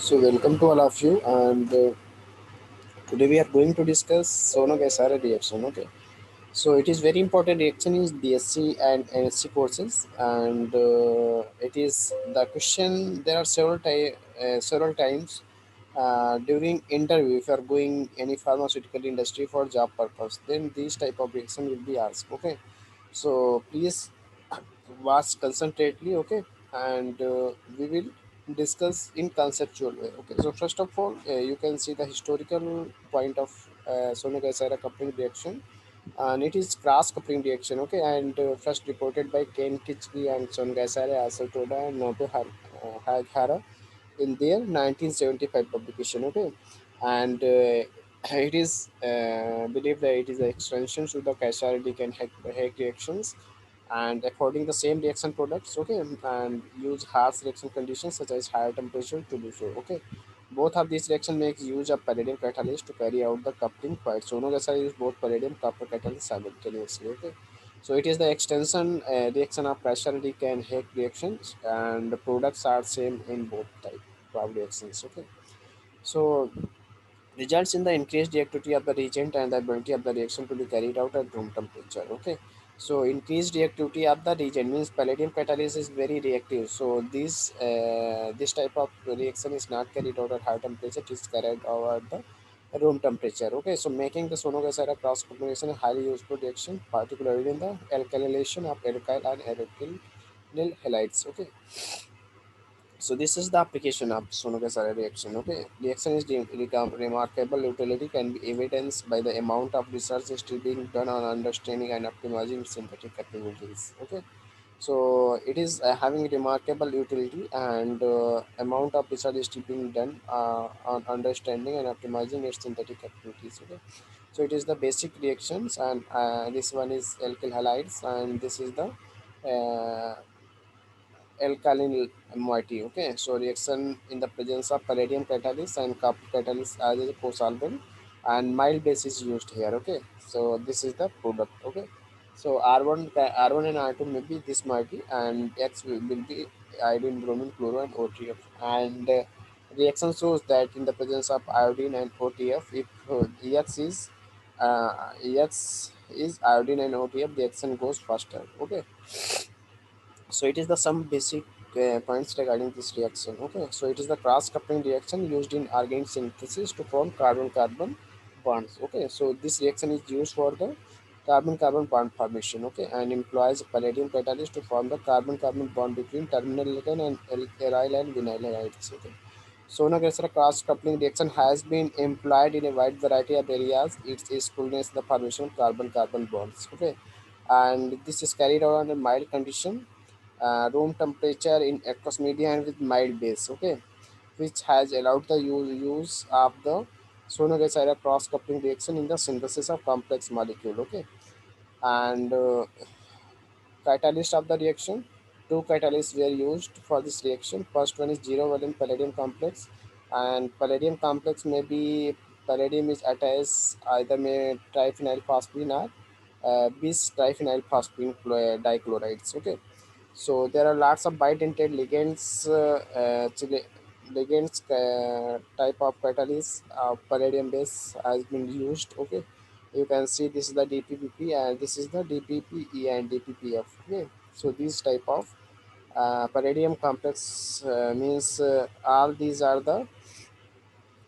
So welcome to all of you, and today we are going to discuss Sono-Gaisara reaction. Okay, so it is very important reaction is BSc and NSC courses, and it is the question. There are several times during interview. If you are going any pharmaceutical industry for job purpose, then this type of reaction will be asked. Okay, so please watch concentrately. Okay, and we will discuss in conceptual way. Okay, so first of all, you can see the historical point of Sono-Gaisara coupling reaction, and it is cross coupling reaction. Okay, and first reported by Ken Kitchby and Sono-Gaisara, Asatoda and Nobu Haghara in their 1975 publication. Okay, and it is believed that it is an extension to the Kaisaridic and Hague reactions, and according the same reaction products. Okay, and use harsh reaction conditions such as higher temperature to do so. Okay, both of these reaction makes use of palladium catalyst to carry out the coupling, while Sono-Gaisara use both palladium copper catalyst simultaneously. Okay, so it is the extension reaction of Kaisaridic and Hague reactions, and the products are same in both type of reactions. Okay, so results in the increased reactivity of the reagent and the ability of the reaction to be carried out at room temperature. Okay, so increased reactivity of the reagent means palladium catalyst is very reactive, so this type of reaction is not carried out at high temperature, it is carried out at the room temperature. Okay, so making the Sono-Gaisara cross combination a highly useful reaction, particularly in the alkylation of alkyl and alkyl halides. Okay, so this is the application of Sono-Gaisara reaction. Okay, reaction is remarkable utility can be evidenced by the amount of research still being done on understanding and optimizing synthetic capabilities. Okay, so it is having remarkable utility, and amount of research is still being done on understanding and optimizing its synthetic capabilities. Okay, so it is the basic reactions, and this one is alkyl halides, and this is the uh, alkaline moiety. Okay, so reaction in the presence of palladium catalyst and copper catalyst as a co-solvent, and mild base is used here. Okay, so this is the product. Okay, so R1 and R2 may be this moiety, and X will be iodine, bromine, chloro, and OTF. And reaction shows that in the presence of iodine and OTF, if X is iodine and OTF, the reaction goes faster. Okay, so it is the some basic points regarding this reaction. Okay, so it is the cross coupling reaction used in organic synthesis to form carbon carbon bonds. Okay, so this reaction is used for the carbon carbon bond formation. Okay, and employs palladium catalyst to form the carbon carbon bond between terminal alkane and aryl and vinyl halides. Okay, Sono-Gaisara cross coupling reaction has been employed in a wide variety of areas. Its usefulness the formation of carbon carbon bonds. Okay, and this is carried out under mild condition, room temperature in aqueous media and with mild base. Okay, which has allowed the use of the Sono-Gaisara cross coupling reaction in the synthesis of complex molecule. Okay, and catalyst of the reaction, two catalysts were used for this reaction. First one is zero valent palladium complex, and palladium complex may be palladium is attached either may triphenyl phosphine or bis triphenyl phosphine dichlorides. Okay, so there are lots of bidentate ligands type of catalyst palladium base has been used. Okay, you can see this is the DPPP and this is the DPPE and DPPF. Okay, so these type of palladium complex means all these are the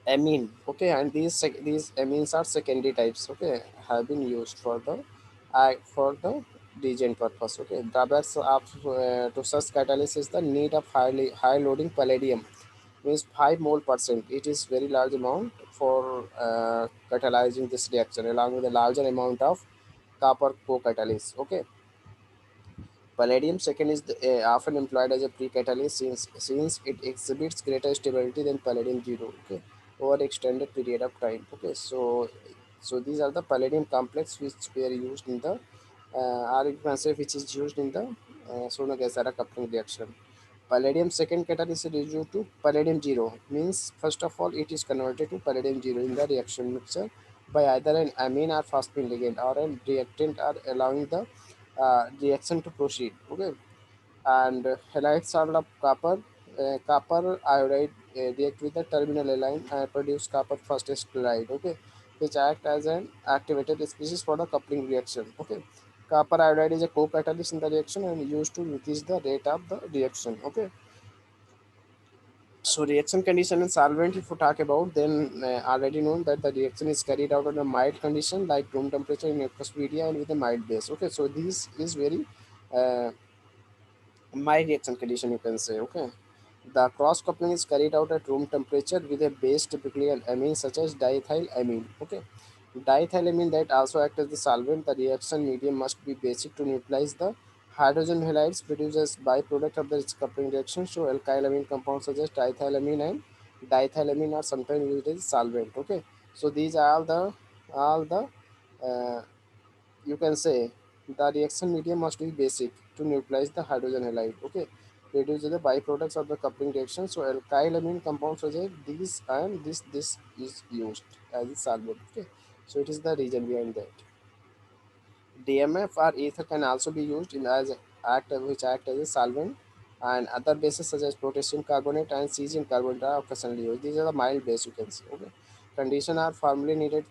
amine. Okay, and these amines are secondary types. Okay, have been used for the regen purpose. Okay, drawbacks of to such catalysis is the need of high loading palladium means 5 mole percent. It is very large amount for catalyzing this reaction along with a larger amount of copper co-catalyst. Okay, palladium second is often employed as a pre-catalyst since it exhibits greater stability than palladium zero. Okay, over extended period of time. Okay, so these are the palladium complex which were used in the or you can say which is used in the Sono-Gaisara coupling reaction. Palladium second catalyst is due to palladium zero means first of all it is converted to palladium zero in the reaction mixture by either an amine or phosphine ligand or a reactant or allowing the reaction to proceed. Okay, and halides are of copper iodide react with the terminal halide and produce copper fastest chloride, okay, which act as an activated species for the coupling reaction. Okay, copper iodide is a co-catalyst in the reaction and used to increase the rate of the reaction. Okay, so reaction condition and solvent, if you talk about, then already known that the reaction is carried out on a mild condition like room temperature in aqueous media and with a mild base. Okay, so this is very uh, mild reaction condition, you can say. Okay, the cross coupling is carried out at room temperature with a base, typically an amine such as diethylamine. Okay, diethylamine that also act as the solvent. The reaction medium must be basic to neutralize the hydrogen halides produced as byproduct of the coupling reaction. So alkylamine compounds such as diethylamine and diethylamine are sometimes used as solvent. Okay, so these are all the uh, you can say the reaction medium must be basic to neutralize the hydrogen halide. Okay, reduce the byproducts of the coupling reaction. So alkylamine compounds such as these and this is used as a solvent. Okay, so it is the reason behind that. DMF or ether can also be used in as which act as a solvent, and other bases such as potassium carbonate and cesium carbonate are occasionally used. These are the mild base, you can see. Okay, condition are formally needed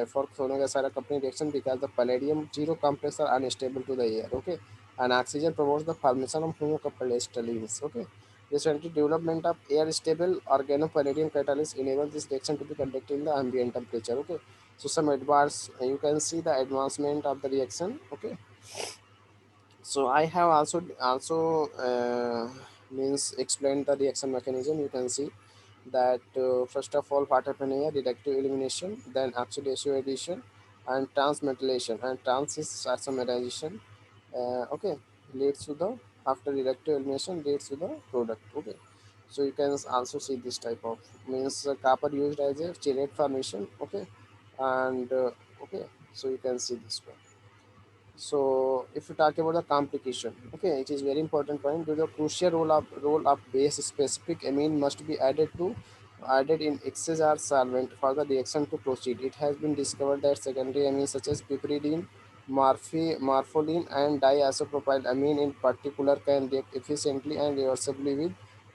for Sonogasara coupling reaction because the palladium zero complex are unstable to the air. Okay, and oxygen promotes the formation of homocoupled esterlenes. Okay, recently development of air stable organopalladium catalyst enable this reaction to be conducted in the ambient temperature. Okay, so some advance, you can see the advancement of the reaction. Okay, so I have also means explained the reaction mechanism. You can see that first of all what happen here: reductive elimination, then oxidation addition, and transmetallation and transistomerization. Okay, leads to the, after reductive elimination leads to the product. Okay, so you can also see this type of means copper used as a chelate formation. Okay, and okay, so you can see this one. So if you talk about the complication, okay, it is very important point. The crucial role of base specific amine must be added in excess or solvent for the reaction to proceed. It has been discovered that secondary amines such as piperidine, morpholine, and diisopropyl amine in particular can react efficiently and reversibly with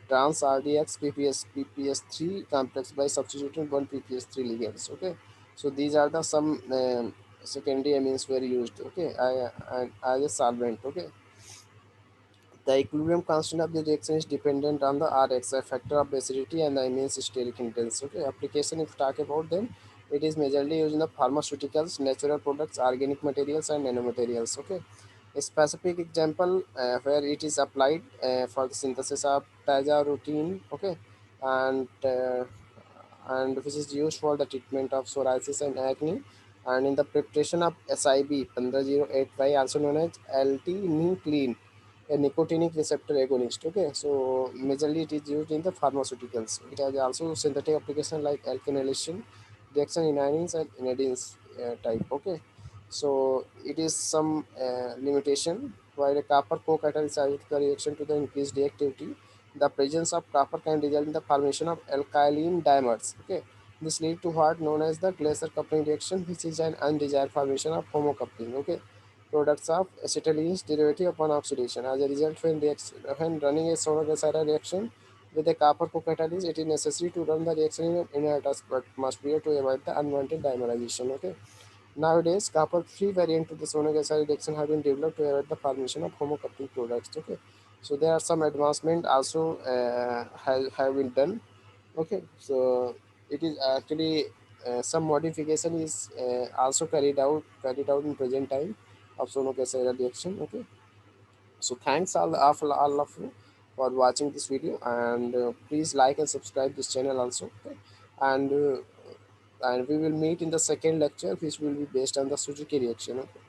trans RDX PPS3 complex by substituting one PPS3 ligands. Okay, so these are the some secondary amines were used. Okay, and as a solvent. Okay, the equilibrium constant of the reaction is dependent on the Rx, a factor of acidity and the amines steric intensity. Okay, application if talk about them, it is majorly used in the pharmaceuticals, natural products, organic materials, and nanomaterials. Okay, a specific example where it is applied for the synthesis of tazarotene. Okay, and which is used for the treatment of psoriasis and acne, and in the preparation of SIB 10085, also known as L-T-nuclein, a nicotinic receptor agonist. Okay, so majorly it is used in the pharmaceuticals. It has also synthetic application like alkylation reaction in amines and inidines type. Okay, so it is some limitation. While a copper co-catalyst is the reaction to the increased reactivity, the presence of copper can result in the formation of alkyline dimers. Okay, this lead to what known as the Glaser coupling reaction, which is an undesired formation of homocoupling. Okay, products of acetylene's derivative upon oxidation. As a result, when running a Sonogasara reaction with a copper co-catalyst, it is necessary to run the reaction in an inert atmosphere to avoid the unwanted dimerization. Okay, nowadays, copper-free variant of the Sonogasara reaction have been developed to avoid the formation of homocoupling products. Okay, so there are some advancement also have been done. Okay, so it is actually some modification is also carried out in present time of Sonogasara reaction. Okay, so thanks all of you for watching this video, and please like and subscribe this channel also. Okay, and uh, and we will meet in the second lecture, which will be based on the Suzuki reaction. Okay.